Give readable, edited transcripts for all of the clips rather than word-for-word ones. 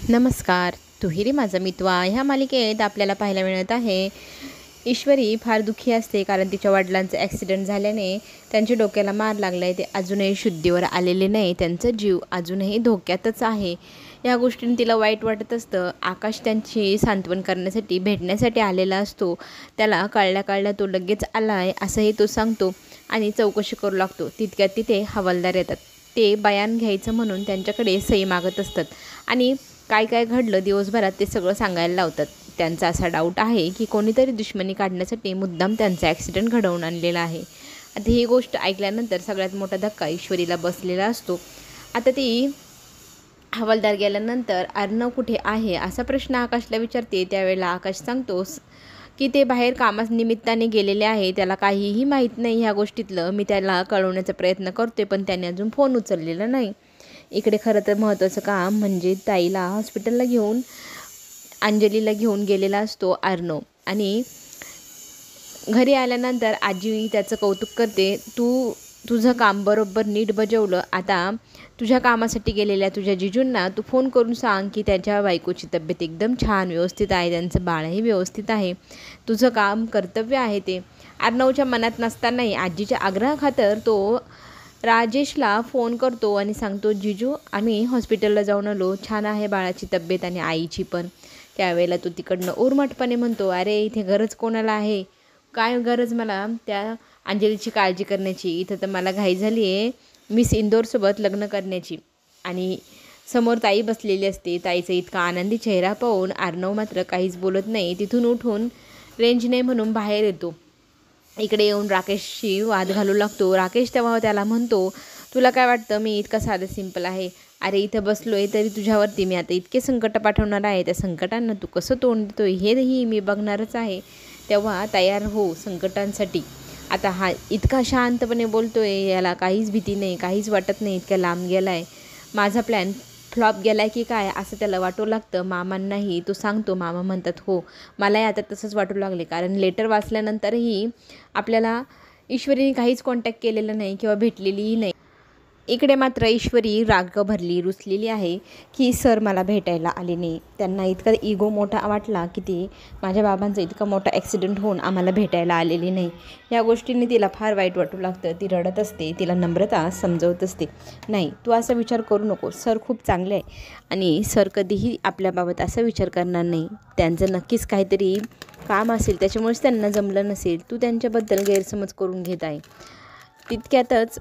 नमस्कार. तुहिरी माझा मितवा ह्या मालिकेत आपल्याला पाहायला मिळत आहे ईश्वरी फार दुःखी असते, कारण तिच्या वडिलांचं ॲक्सिडेंट झाल्याने त्यांच्या डोक्याला मार लागला आहे. ते अजूनही शुद्धीवर आलेले नाही, त्यांचा जीव अजूनही धोक्यातच आहे. या गोष्टीने तिला वाईट वाटत असतं. आकाश त्यांची सांत्वन करण्यासाठी भेटण्यासाठी आलेला असतो. त्याला कळल्या तो लगेच आला आहे असंही तो सांगतो आणि चौकशी करू लागतो. तितक्यात तिथे हवालदार येतात. ते बयान घ्यायचं म्हणून त्यांच्याकडे सही मागत असतात आणि काय काय घडलं दिवसभरात ते सगळं सांगायला लावतात. त्यांचा असा डाऊट आहे की कोणीतरी दुश्मनी काढण्यासाठी मुद्दाम त्यांचा ॲक्सिडेंट घडवून आणलेला आहे. आता ही गोष्ट ऐकल्यानंतर सगळ्यात मोठा धक्का ईश्वरीला बसलेला असतो. आता ती हवालदार गेल्यानंतर अर्णव कुठे आहे असा प्रश्न आकाशला विचारते. त्यावेळेला आकाश सांगतोस की ते बाहेर कामानिमित्ताने गेलेले आहे. त्याला काहीही माहीत नाही ह्या गोष्टीतलं. मी त्याला कळवण्याचा प्रयत्न करते पण त्याने अजून फोन उचललेला नाही. इकडे खरं तर महत्त्वाचं काम म्हणजे ताईला हॉस्पिटलला घेऊन अंजलीला घेऊन गेलेला असतो अर्णव. आणि घरी आल्यानंतर आजी त्याचं कौतुक करते. तुझं काम बरोबर नीट बजावलं. आता तुझ्या कामासाठी गेलेल्या तुझ्या जिजूंना तू फोन करून सांग की त्याच्या बायकोची तब्येत एकदम छान व्यवस्थित आहे, त्यांचं बाळही व्यवस्थित आहे. तुझं काम कर्तव्य आहे ते. अर्णवच्या मनात नसतानाही आजीच्या आग्रहाखातर तो राजेशला फोन करतो आणि सांगतो, जिजू आम्ही हॉस्पिटलला जाऊन आलो, छान आहे बाळाची तब्येत आणि आईची पण. त्यावेळेला तो तिकडनं उर्मटपणे म्हणतो, अरे इथे गरज कोणाला आहे, काय गरज मला त्या अंजलीची काळजी करण्याची. इथं तर मला घाई झाली आहे मिस इंदोरसोबत लग्न करण्याची. आणि समोर ताई बसलेली असते. ताईचा इतका आनंदी चेहरा पाहून अर्णव मात्र काहीच बोलत नाही. तिथून उठून रेंज नाही म्हणून बाहेर येतो. इकडे येऊन राकेशशी वाद घालू लागतो. राकेश तेव्हा त्याला म्हणतो, तुला काय वाटतं मी इतका साधं सिंपल आहे. अरे इथं बसलो आहे तरी तुझ्यावरती मी आता इतके संकट पाठवणार आहे. त्या संकटांना तू कसं तोंड देतो हेही मी बघणारच आहे. तेव्हा तयार हो संकटांसाठी. आता हा इतका शांतपणे बोलतो आहे, याला काहीच भीती नाही, काहीच वाटत नाही, इतक्या लांब गेला आहे. माझा प्लॅन फ्लॉप गेला आहे की काय असं त्याला वाटू लागतं. मामांनाही तो सांगतो. मामा म्हणतात हो मलाही आता तसंच वाटू लागले, कारण लेटर वाचल्यानंतरही आपल्याला ईश्वरीने काहीच कॉन्टॅक्ट केलेला नाही किंवा भेटलेलीही नाही. इकडे मात्र ईश्वरी राग भरली रुसलेली आहे की सर मला भेटायला आले नाही. त्यांना इतका इगो मोठा वाटला की ते माझ्या बाबांचा इतका मोठा ॲक्सिडेंट होऊन आम्हाला भेटायला आलेली नाही. या गोष्टीने तिला फार वाईट वाटू लागतं. ती रडत असते. तिला नम्रता समजवत असते, नाही तू असा विचार करू नको, सर खूप चांगले आहे आणि सर कधीही आपल्याबाबत असा विचार करणार नाही. त्यांचं नक्कीच काहीतरी काम असेल त्याच्यामुळेच त्यांना जमलं नसेल. तू त्यांच्याबद्दल गैरसमज करून घेत आहे. तितक्यातच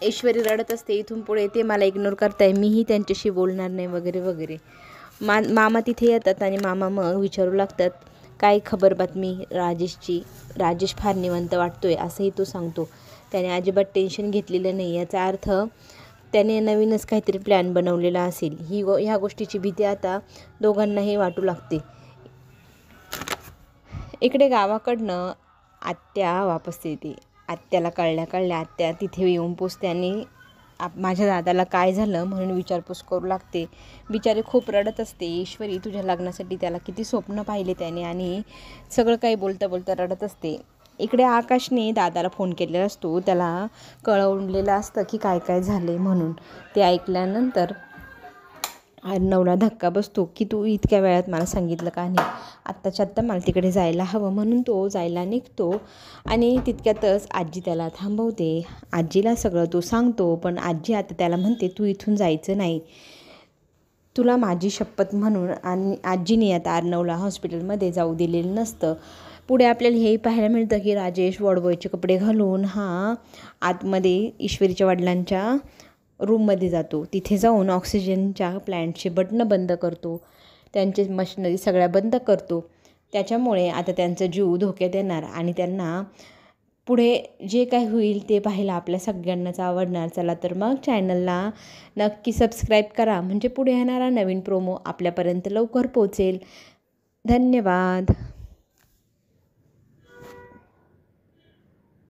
ईश्वरी रडत असते. इथून पुढे ते मला इग्नोर करताय, मीही त्यांच्याशी बोलणार नाही वगैरे वगैरे. मामा तिथे येतात आणि मामा मग विचारू लागतात, काय खबर बातमी राजेशची. राजेश फार निवांत वाटतोय असंही तो सांगतो. त्याने अजिबात टेन्शन घेतलेलं नाही. याचा अर्थ त्याने नवीनच काहीतरी प्लॅन बनवलेला असेल. ह्या गोष्टीची भीती आता दोघांनाही वाटू लागते. इकडे गावाकडनं आत्या वापस येते. आत्याला कळल्या आत्या तिथे येऊन पोचते आणि माझ्या दादाला काय झालं म्हणून विचारपूस करू लागते. बिचारी खूप रडत असते. ईश्वरी तुझ्या लग्नासाठी त्याला किती स्वप्न पाहिले त्याने आणि सगळं काही बोलता बोलता रडत असते. इकडे आकाशने दादाला फोन केलेला असतो. त्याला कळवलेलं असतं की काय काय झाले म्हणून. ते ऐकल्यानंतर अर्णवला धक्का बसतो की तू इतक्या वेळात मला सांगितलं का नाही. आत्ताच्या आत्ता मला तिकडे जायला हवं म्हणून तो जायला निघतो आणि तितक्यातच आजी त्याला थांबवते. आजीला सगळं तो सांगतो पण आजी आता त्याला म्हणते तू इथून जायचं नाही, तुला माझी शपथ म्हणून. आणि आजीने आता अर्णवला हॉस्पिटलमध्ये जाऊ दिलेलं नसतं. पुढे आपल्याला हेही पाहायला मिळतं की राजेश वॉर्डबॉयचे कपडे घालून हा आतमध्ये ईश्वरीच्या वडिलांच्या रूममध्ये जातो. तिथे जाऊन ऑक्सिजनच्या प्लॅन्टचे बटणं बंद करतो, त्यांचे मशिनरी सगळ्या बंद करतो. त्याच्यामुळे आता त्यांचा जीव धोक्यात येणार आणि त्यांना पुढे जे काय होईल ते पाहायला आपल्या सगळ्यांनाच आवडणार. चला तर मग चॅनलला नक्की सबस्क्राईब करा, म्हणजे पुढे येणारा नवीन प्रोमो आपल्यापर्यंत लवकर पोहोचेल. धन्यवाद.